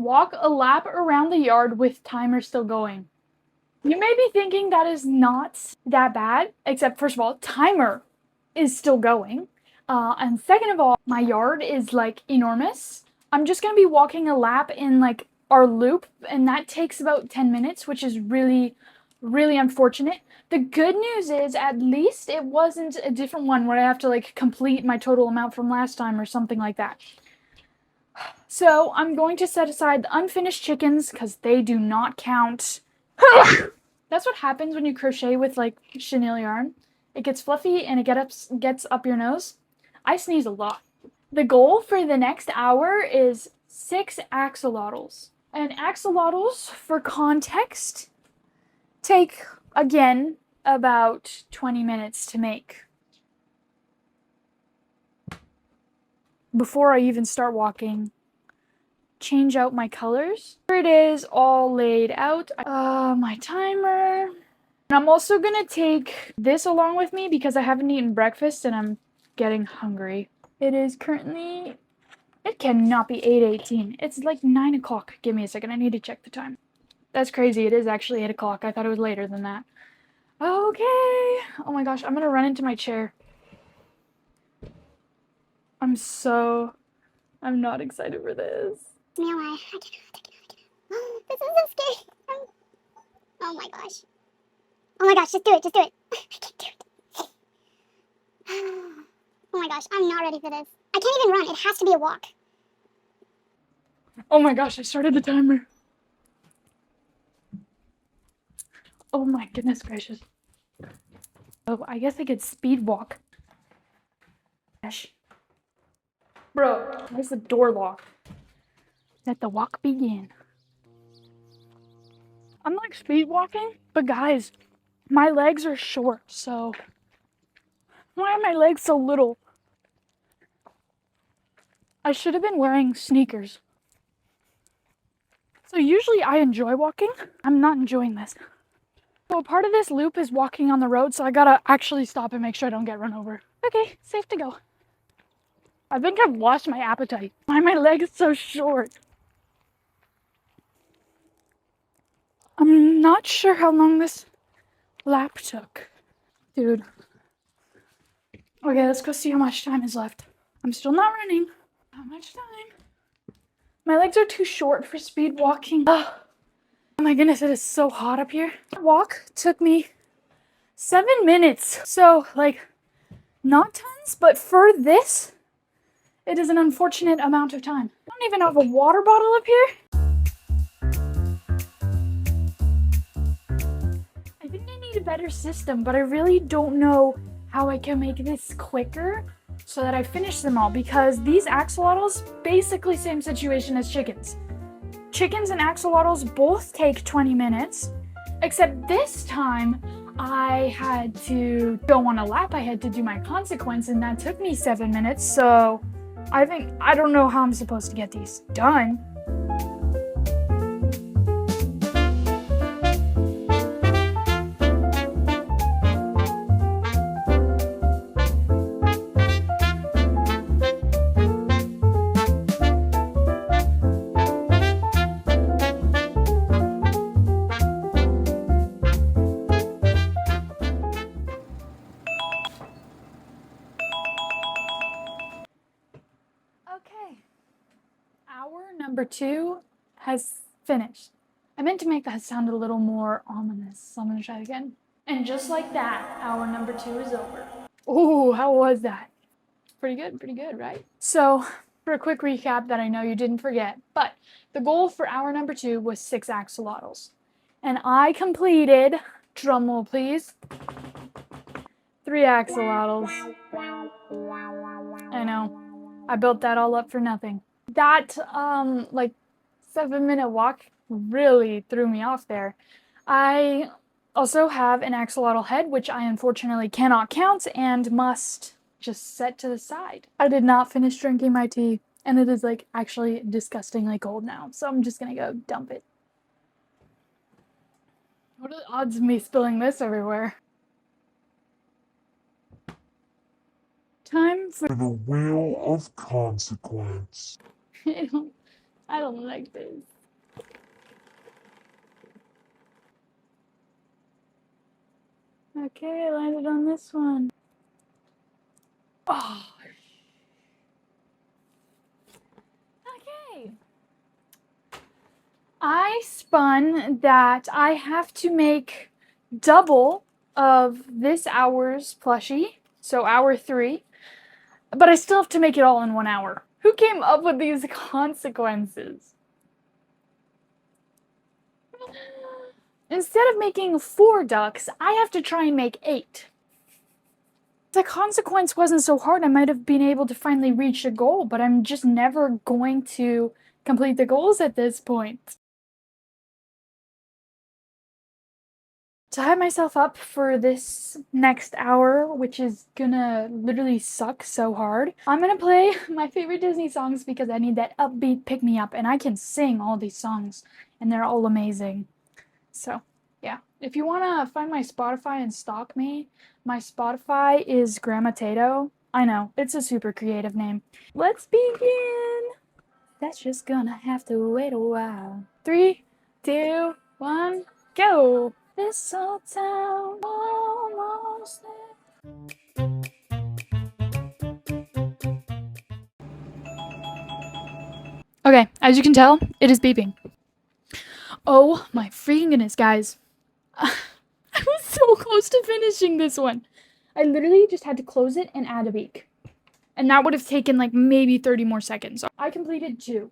Walk a lap around the yard with timer still going. You may be thinking that is not that bad, except first of all, timer is still going. And second of all, my yard is like enormous. I'm just gonna be walking a lap in like our loop, and that takes about 10 minutes, which is really, really unfortunate. The good news is at least it wasn't a different one where I have to like complete my total amount from last time or something like that. So I'm going to set aside the unfinished chickens because they do not count. That's what happens when you crochet with like chenille yarn. It gets fluffy and it gets up your nose. I sneeze a lot. The goal for the next hour is 6 axolotls. And axolotls, for context, take, again, about 20 minutes to make. Before I even start walking, change out my colors. Here it is, all laid out. My timer. And I'm also gonna take this along with me because I haven't eaten breakfast and I'm getting hungry. It is currently, it cannot be 8:18. It's like 9 o'clock. Give me a second, I need to check the time. That's crazy, it is actually 8 o'clock. I thought it was later than that. Okay. Oh my gosh, I'm gonna run into my chair. I'm not excited for this. No, I cannot. This is so scary. Oh my gosh. Oh my gosh, just do it. I can't do it. Oh my gosh, I'm not ready for this. I can't even run. It has to be a walk. Oh my gosh, I started the timer. Oh my goodness gracious. Oh, I guess I could speed walk. Gosh. Bro, where's the door lock? Let the walk begin. I'm like speed walking, but guys, my legs are short, so why are my legs so little? I should have been wearing sneakers. So usually I enjoy walking. I'm not enjoying this. So a part of this loop is walking on the road, so I gotta actually stop and make sure I don't get run over. Okay, safe to go. I think I've lost my appetite. Why are my legs so short? I'm not sure how long this lap took. Dude. Okay, let's go see how much time is left. I'm still not running. How much time? My legs are too short for speed walking. Oh my goodness, it is so hot up here. The walk took me 7 minutes. So, like, not tons, but for this, it is an unfortunate amount of time. I don't even have a water bottle up here. I think I need a better system, but I really don't know how I can make this quicker so that I finish them all, because these axolotls, basically same situation as chickens. Chickens and axolotls both take 20 minutes, except this time I had to go on a lap. I had to do my consequence, and that took me 7 minutes, so I don't know how I'm supposed to get these done. Okay, hour number 2 has finished. I meant to make that sound a little more ominous, so I'm gonna try it again. And just like that, hour number 2 is over. Ooh, how was that? Pretty good, right? So, for a quick recap that I know you didn't forget, but the goal for hour number 2 was 6 axolotls. And I completed, drumroll please, 3 axolotls. I know. I built that all up for nothing. That, like, 7-minute walk really threw me off there. I also have an axolotl head, which I unfortunately cannot count and must just set to the side. I did not finish drinking my tea, and it is, like, actually disgustingly cold now, so I'm just gonna go dump it. What are the odds of me spilling this everywhere? Time for the wheel of consequence. I I don't like this. Okay, I landed on this one. Oh. Okay. I spun that I have to make double of this hour's plushie, so hour 3, but I still have to make it all in 1 hour. Who came up with these consequences? Instead of making 4 ducks, I have to try and make 8. If the consequence wasn't so hard, I might have been able to finally reach a goal, but I'm just never going to complete the goals at this point. To hype myself up for this next hour, which is gonna literally suck so hard, I'm gonna play my favorite Disney songs because I need that upbeat pick-me-up, and I can sing all these songs, and they're all amazing. So, yeah. If you wanna find my Spotify and stalk me, my Spotify is Grandma Tato. I know, it's a super creative name. Let's begin! That's just gonna have to wait a while. 3, 2, 1, go! This old town almost there. Okay, as you can tell, it is beeping. Oh my freaking goodness, guys. I was so close to finishing this one. I literally just had to close it and add a beak. And that would have taken like maybe 30 more seconds. I completed 2.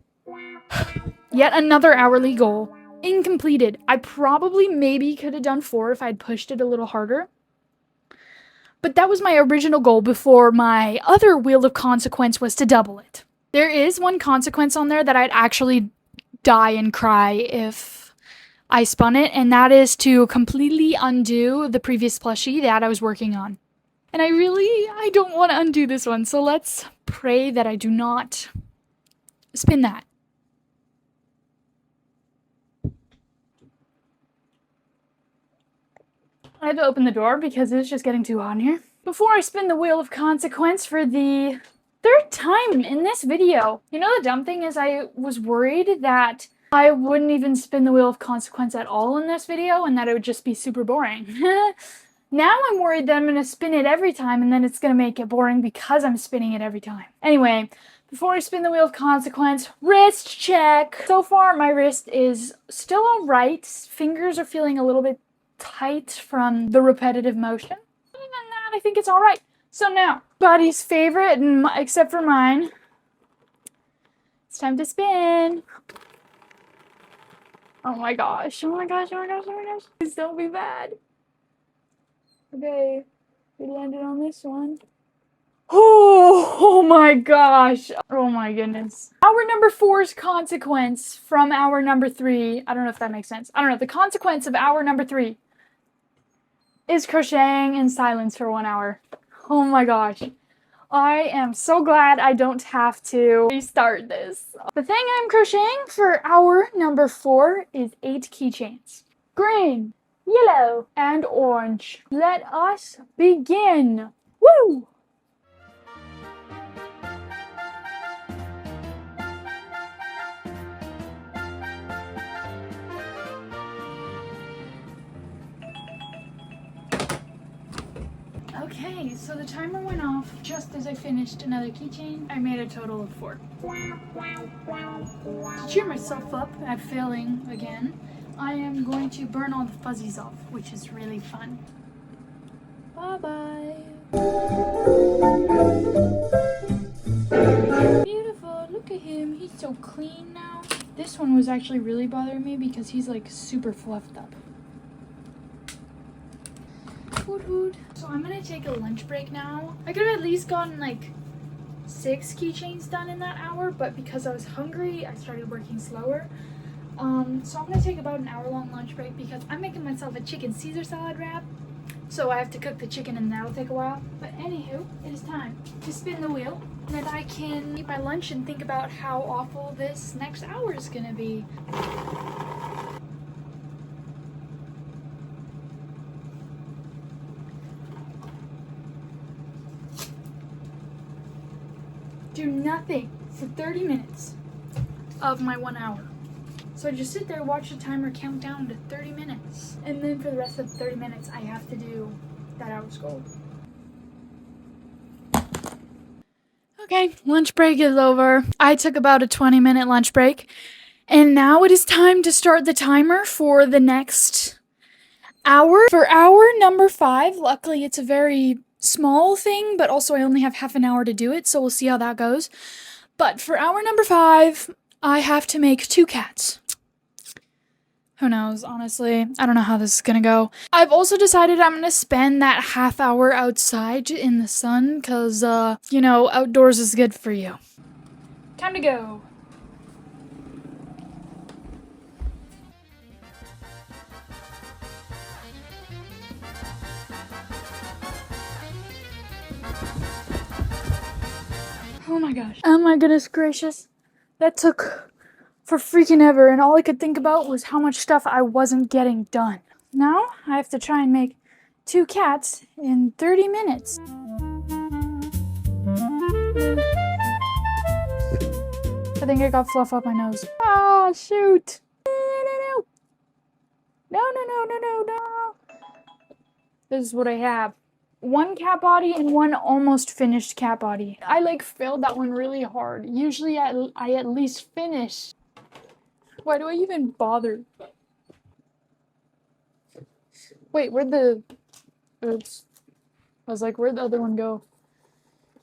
Yet another hourly goal. Incompleted. I probably maybe could have done 4 if I'd pushed it a little harder. But that was my original goal before my other Wheel of Consequence was to double it. There is one consequence on there that I'd actually die and cry if I spun it, and that is to completely undo the previous plushie that I was working on. And I don't want to undo this one, so let's pray that I do not spin that. I had to open the door because it's just getting too hot in here. Before I spin the Wheel of Consequence for the 3rd time in this video. You know, the dumb thing is I was worried that I wouldn't even spin the Wheel of Consequence at all in this video and that it would just be super boring. Now I'm worried that I'm going to spin it every time and then it's going to make it boring because I'm spinning it every time. Anyway, before I spin the Wheel of Consequence, wrist check. So far, my wrist is still alright. Fingers are feeling a little bit tight from the repetitive motion. Other than that, I think it's alright. So now, Buddy's favorite, except for mine, it's time to spin. Oh my gosh, oh my gosh, oh my gosh, oh my gosh. Please don't be bad. Okay, we landed on this one. Oh my gosh. Oh my goodness. Hour number 4's consequence from hour number 3. I don't know if that makes sense. I don't know. The consequence of hour number 3 is crocheting in silence for 1 hour. Oh my gosh. I am so glad I don't have to restart this. The thing I'm crocheting for hour number 4 is 8 keychains. Green, yellow, and orange. Let us begin. Woo! Okay, so the timer went off just as I finished another keychain. I made a total of 4. To cheer myself up at failing again, I am going to burn all the fuzzies off, which is really fun. Bye-bye. Beautiful, look at him. He's so clean now. This one was actually really bothering me because he's like super fluffed up. Hoot hoot. So I'm gonna take a lunch break now. I could have at least gotten like 6 keychains done in that hour, but because I was hungry, I started working slower. So I'm gonna take about an hour-long lunch break because I'm making myself a chicken Caesar salad wrap. So I have to cook the chicken and that'll take a while. But anywho, it is time to spin the wheel so that I can eat my lunch and think about how awful this next hour is gonna be. Do nothing for 30 minutes. of my 1 hour. So I just sit there, watch the timer count down to 30 minutes. And then for the rest of the 30 minutes, I have to do that hour's goal. Okay, lunch break is over. I took about a 20-minute lunch break. And now it is time to start the timer for the next hour. For hour number 5, luckily it's a very small thing, but also I only have half an hour to do it, so we'll see how that goes. But for hour number 5, I have to make 2 cats. Who knows, honestly. I don't know how this is gonna go. I've also decided I'm gonna spend that half hour outside in the sun, because, you know, outdoors is good for you. Time to go. Oh my gosh. Oh my goodness gracious. That took for freaking ever, and all I could think about was how much stuff I wasn't getting done. Now I have to try and make 2 cats in 30 minutes. I think I got fluff up my nose. Oh, shoot. No. No. This is what I have. 1 cat body and 1 almost finished cat body. I like failed that one really hard. Usually I at least finish. Why do I even bother? Wait, where'd the... Oops. I was like, where'd the other one go?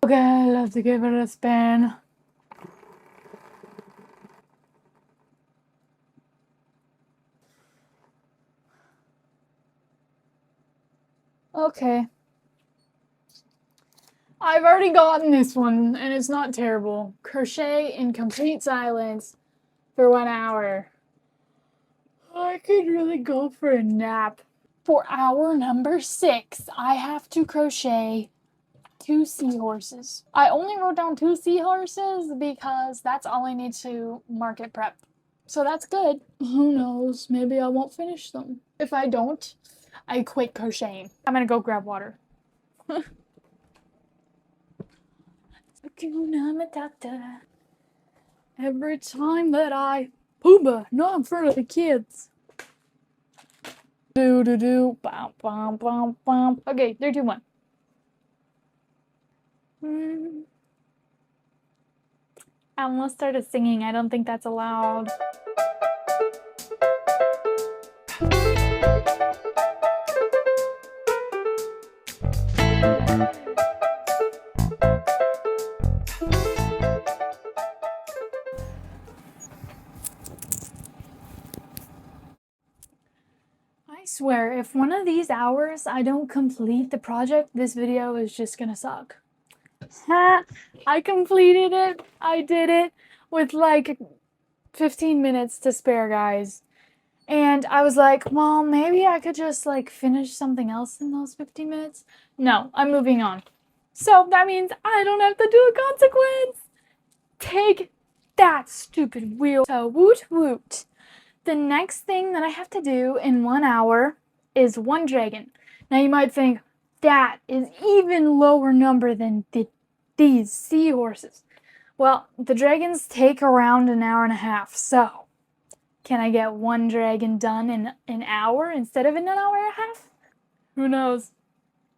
Okay, I'll have to give it a spin. Okay. I've already gotten this one, and it's not terrible. Crochet in complete silence for 1 hour. I could really go for a nap. For hour number 6, I have to crochet 2 seahorses. I only wrote down 2 seahorses because that's all I need to market prep. So that's good. Who knows? Maybe I won't finish them. If I don't, I quit crocheting. I'm gonna go grab water. Every time that I pooba, not in front of the kids. Do, bum, bum, bum, bum. Okay, 3, 2, 1. I almost started singing. I don't think that's allowed. I swear, if one of these hours I don't complete the project, this video is just gonna suck. I completed it. I did it with like 15 minutes to spare, guys. And I was like, well, maybe I could just like finish something else in those 15 minutes. No, I'm moving on. So that means I don't have to do a consequence. Take that, stupid wheel. So woot woot. The next thing that I have to do in 1 hour is 1 dragon. Now you might think that is even lower number than these seahorses. Well, the dragons take around an hour and a half, so can I get 1 dragon done in an hour instead of in an hour and a half? Who knows?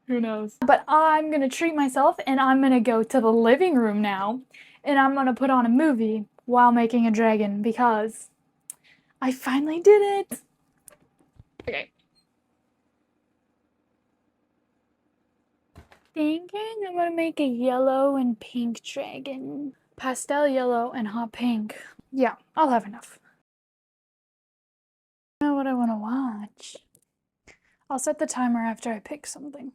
Who knows? But I'm gonna treat myself, and I'm gonna go to the living room now, and I'm gonna put on a movie while making a dragon because I finally did it! Okay. Thinking I'm gonna make a yellow and pink dragon. Pastel yellow and hot pink. Yeah, I'll have enough. I know what I want to watch. I'll set the timer after I pick something.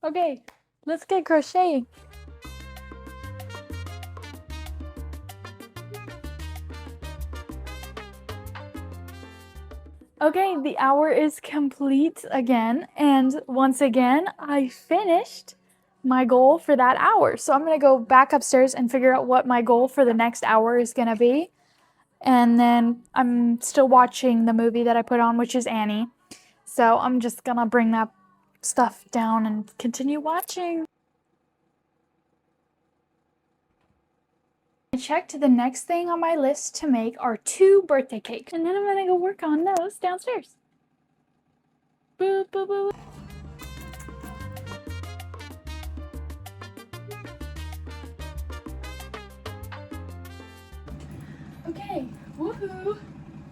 Okay, let's get crocheting. Okay, the hour is complete again, and once again, I finished my goal for that hour. So I'm gonna go back upstairs and figure out what my goal for the next hour is gonna be. And then I'm still watching the movie that I put on, which is Annie. So I'm just gonna bring that stuff down and continue watching. I checked the next thing on my list to make are 2 birthday cakes. And then I'm gonna go work on those downstairs. Boo, boo, boo. Okay, woohoo!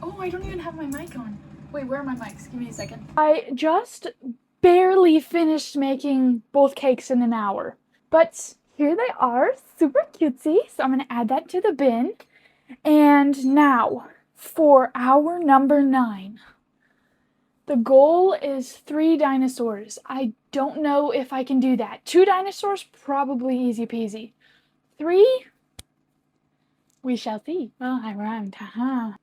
Oh, I don't even have my mic on. Wait, where are my mics? Give me a second. I just barely finished making both cakes in an hour. But here they are, super cutesy. So I'm gonna add that to the bin. And now, for hour number 9. The goal is 3 dinosaurs. I don't know if I can do that. 2 dinosaurs, probably easy peasy. 3? We shall see. Well, I rhymed, haha.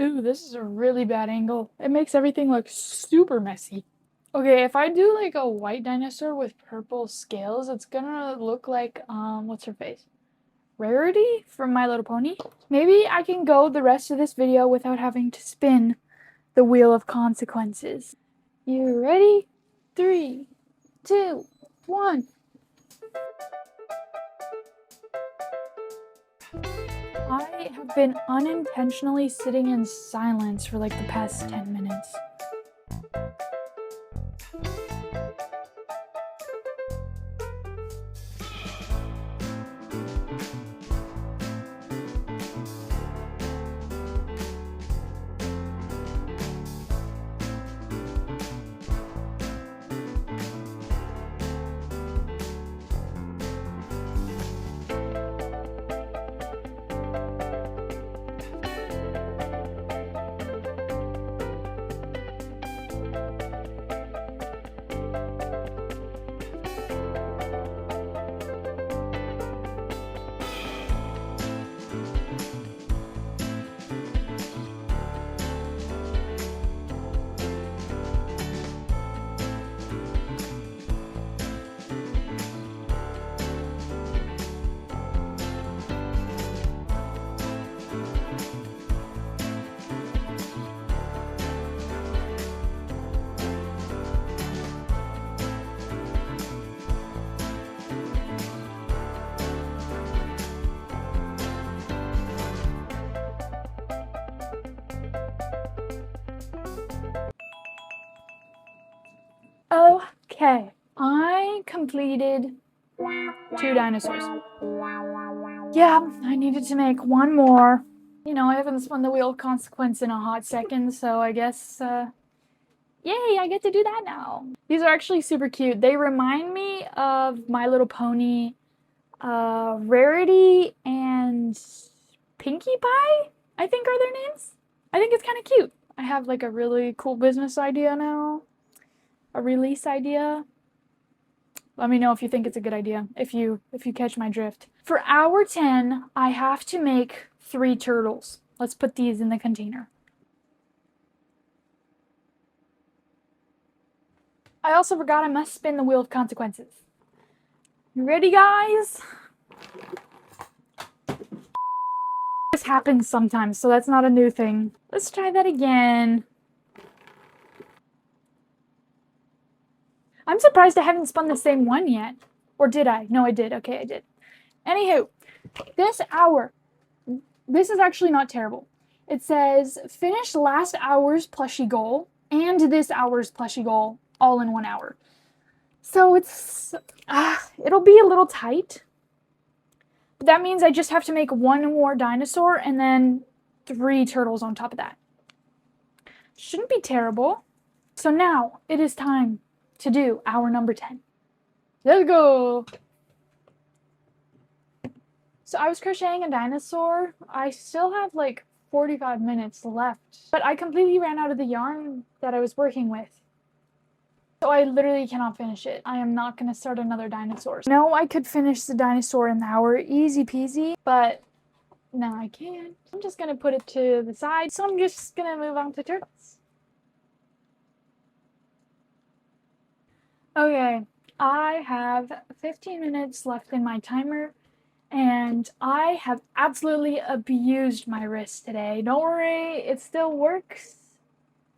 Ooh, this is a really bad angle. It makes everything look super messy. Okay, if I do like a white dinosaur with purple scales, it's gonna look like, what's her face? Rarity from My Little Pony. Maybe I can go the rest of this video without having to spin the wheel of consequences. You ready? 3, 2, 1. I have been unintentionally sitting in silence for like the past 10 minutes. Okay, I completed 2 dinosaurs. Yeah, I needed to make 1 more. You know, I haven't spun the wheel of consequence in a hot second, so I guess, yay, I get to do that now. These are actually super cute. They remind me of My Little Pony, Rarity and Pinkie Pie, I think are their names. I think it's kind of cute. I have like a really cool business idea now. A release idea. Let me know if you think it's a good idea, if you catch my drift. For hour 10, I have to make 3 turtles. Let's put these in the container. I also forgot I must spin the wheel of consequences. You ready, guys? This happens sometimes, so that's not a new thing. Let's try that again. I'm surprised I haven't spun the same one yet. Or did I? No, I did. Okay, I did. Anywho, this hour, this is actually not terrible. It says, finish last hour's plushie goal and this hour's plushie goal all in 1 hour. So it's, it'll be a little tight. But that means I just have to make 1 more dinosaur and then 3 turtles on top of that. Shouldn't be terrible. So now it is time to do hour number 10. Let's go! So I was crocheting a dinosaur. I still have like 45 minutes left, but I completely ran out of the yarn that I was working with. So I literally cannot finish it. I am not going to start another dinosaur. No, I could finish the dinosaur in the hour, easy peasy, but no, I can't. I'm just going to put it to the side, so I'm just going to move on to turtles. Okay, I have 15 minutes left in my timer, and I have absolutely abused my wrist today. Don't worry, it still works.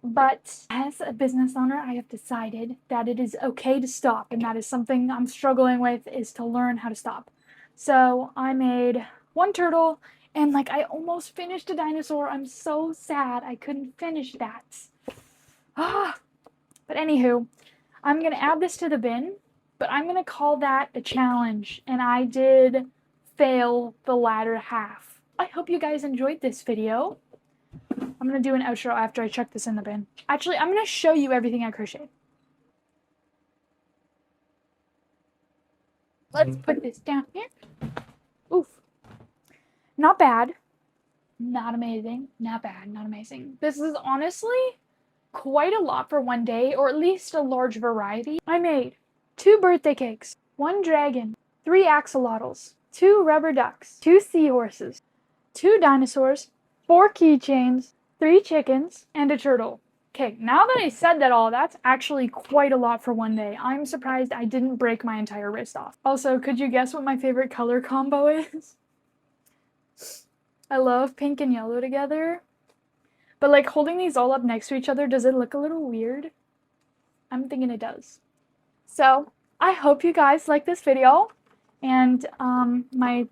But as a business owner, I have decided that it is okay to stop, and that is something I'm struggling with, is to learn how to stop. So I made one turtle, and like I almost finished a dinosaur. I'm so sad I couldn't finish that. Ah, but anywho, I'm gonna add this to the bin, but I'm gonna call that a challenge, and I did fail the latter half. I hope you guys enjoyed this video. I'm going to do an outro after I chuck this in the bin. Actually, I'm going to show you everything I crocheted. Let's put this down here. Oof. Not bad. Not amazing. Not bad. Not amazing. This is honestly quite a lot for one day, or at least a large variety. I made 2 birthday cakes, 1 dragon, 3 axolotls, 2 rubber ducks, 2 seahorses, 2 dinosaurs, 4 keychains, 3 chickens, and a turtle. Okay, now that I said that all, that's actually quite a lot for one day. I'm surprised I didn't break my entire wrist off. Also, could you guess what my favorite color combo is? I love pink and yellow together. But like holding these all up next to each other, does it look a little weird? I'm thinking it does. So, I hope you guys like this video. And my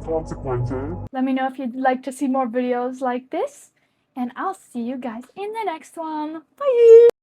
consequences. let me know if you'd like to see more videos like this, and I'll see you guys in the next one. Bye!